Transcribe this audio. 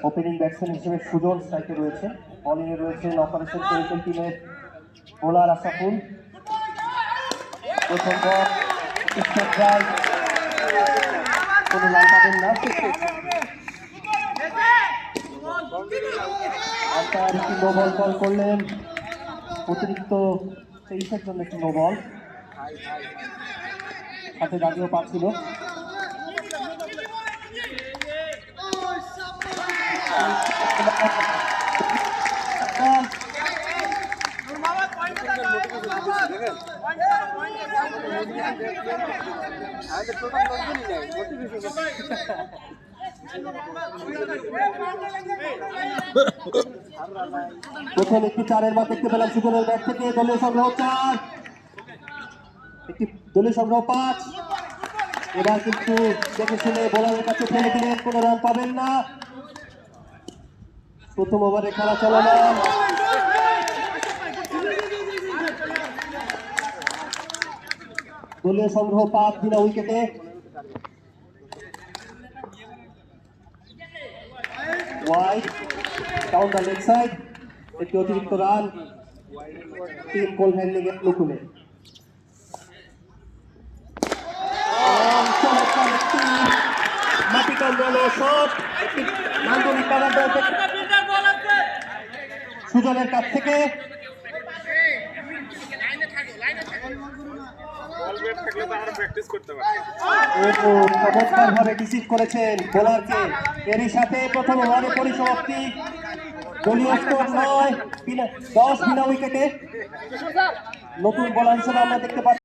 Opening batsman হিসেবে সুজন স্ট্রাইকে রয়েছে। বোলিংয়ে রয়েছেন অপারেশন পেরিকেল টিমের বোলার আশাফুল। প্রথম বল কোনো রান পাবেন না। একটি নো বল কল করলেন, অতিরিক্ত 23-এর জন্য একটি নো বল, সাথে দাঁড়িয়েও পাচ্ছিল। প্রথম একটি 4-এর বার দেখতে পেলাম সুজনের ব্যাট থেকে। দলীয় সংগ্রহ 4, একটি দলীয় সংগ্রহ 5। এবার কিন্তু দেখে শুনে বোলারের কাছে ফেলে দিলেন, কোনো রান পাবেন না। প্রথম ওভারে খেলা চলমান। দলীয় সংগ্রহ 5 বিনা উইকেটে। Wide down the leg side, একটি অতিরিক্ত রান টিম কোল হ্যান্ডলিং এর অনুকূলে। সুজনের কাছ থেকে চমৎকার ভাবে রিসিভ করেছেন বোলারকে। এরই সাথে প্রথম ওভারে পরিসমাপ্তি। দলীয় স্কোর 9, 10 বিনা উইকেটে। নতুন বোলার হিসেবে আমরা দেখতে পাচ্ছি